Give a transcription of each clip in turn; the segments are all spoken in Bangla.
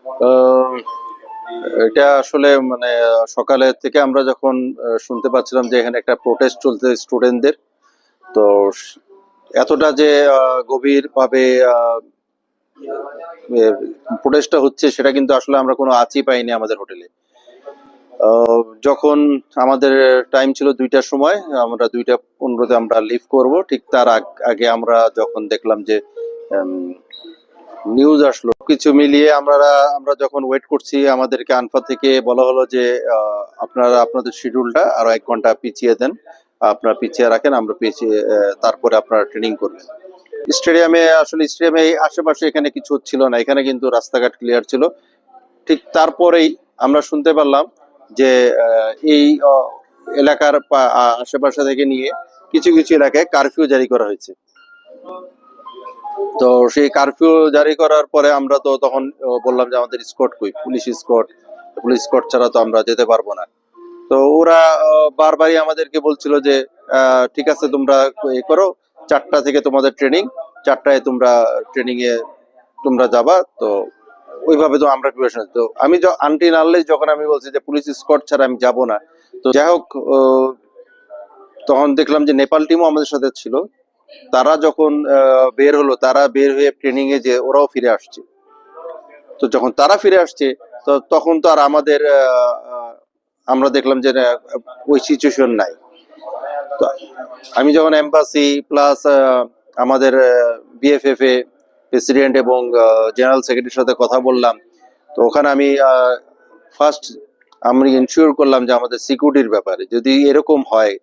আহ, এটা আসলে মানে সকালে থেকে আমরা যখন শুনতে পাচ্ছিলাম যে এখানে একটা প্রোটেস্ট চলছে স্টুডেন্টদের। তো এতটা যে গভীর ভাবে প্রোটেস্টটা হচ্ছে সেটা কিন্তু আসলে আমরা কোনো আঁচই পাইনি আমাদের হোটেলে। যখন আমাদের টাইম ছিল 2টার সময়, আমরা 2টা 15-তে আমরা লিভ করব, ঠিক তার আগে আমরা যখন দেখলাম যে নিউজ আসলো, কিছু মিলিয়ে আমরা যখন ওয়েট করছি আমাদেরকে আনফা থেকে বলা হলো যে আপনারা আপনাদের শিডিউলটা আরো 1 ঘন্টা পিছিয়ে দেন, আপনারা পিছিয়ে রাখেন, আমরা পিছিয়ে তারপরে আপনারা ট্রেনিং করবেন। স্টেডিয়ামে আশেপাশে এখানে কিছু ছিল না, এখানে কিন্তু রাস্তাঘাট ক্লিয়ার ছিল। ঠিক তারপরেই আমরা শুনতে পারলাম যে এই এলাকার আশেপাশে থেকে নিয়ে কিছু কিছু এলাকায় কারফিউ জারি করা হয়েছে। তো সেই কারফিউ জারি করার পরে আমরা তো তখন বললাম যে আমাদের স্কট কই, পুলিশ স্কট ছাড়া তো আমরা যেতে পারবো না। তো ওরা বারবারই আমাদেরকে বলছিল যে ঠিক আছে তোমরা এ করো, 4টা থেকে তোমাদের ট্রেনিং, 4টায় তোমরা ট্রেনিং এ তোমরা যাবা। তো ওইভাবে তো আমরা প্রিপারেশন, তো আমি আনটিল আনলেস যখন আমি বলছি যে পুলিশ স্কট ছাড়া আমি যাব না। তো যাই হোক, তখন দেখলাম যে নেপাল টিমও আমাদের সাথে ছিল। তারা যখন বের হলো, তারা বের হয়ে ট্রেনিং এ যে ওরাও ফিরে আসছে। তো যখন তারা ফিরে আসছে, তো তখন তো আর আমাদের আমরা দেখলাম যে ওই সিচুয়েশন নাই। তো আমি যখন এম্বাসি প্লাস আমাদের বিএফএফ এ প্রেসিডেন্ট এবং জেনারেল সেক্রেটারির সাথে কথা বললাম, তো ওখানে আমি ফার্স্ট আমি ইনশিওর করলাম যে আমাদের সিকিউরিটির ব্যাপারে যদি এরকম হয়,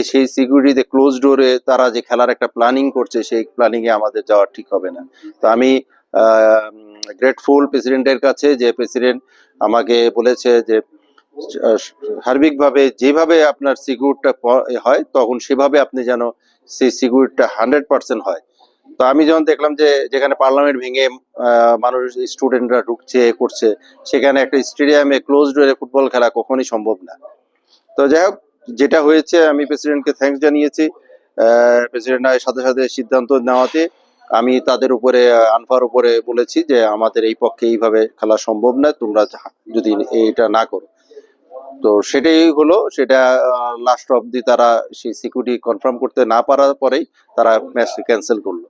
সেই সিকিউরিটিতে ক্লোজ ডোরে তারা যে খেলার একটা প্ল্যানিং করছে, সেই প্ল্যানিং এ আমাদের যাওয়া ঠিক হবে না। তো আমি গ্রেটফুল প্রেসিডেন্টের কাছে, যে প্রেসিডেন্ট আমাকে বলেছে যে সার্বিকভাবে যেভাবে আপনার সিকিউরিটিটা হয় তখন সেভাবে আপনি যেন সেই সিকিউরিটিটা 100% হয়। তো আমি যখন দেখলাম যে যেখানে পার্লামেন্ট ভেঙে মানুষ স্টুডেন্টরা ঢুকছে করছে, সেখানে একটা স্টেডিয়ামে ক্লোজ ডোরে ফুটবল খেলা কখনোই সম্ভব না। তো যাই হোক, যেটা হয়েছে আমি প্রেসিডেন্টকে থ্যাঙ্কস জানিয়েছি। প্রেসিডেন্ট সাথে সাথে সিদ্ধান্ত নেওয়াতে আমি তাদের উপরে আনফার উপরে বলেছি যে আমাদের এই পক্ষে এইভাবে খেলা সম্ভব না, তোমরা যদি এটা না করো। তো সেটাই হলো, সেটা লাস্ট অবধি তারা সেই সিকিউরিটি কনফার্ম করতে না পারার পরেই তারা ম্যাচ ক্যান্সেল করলো।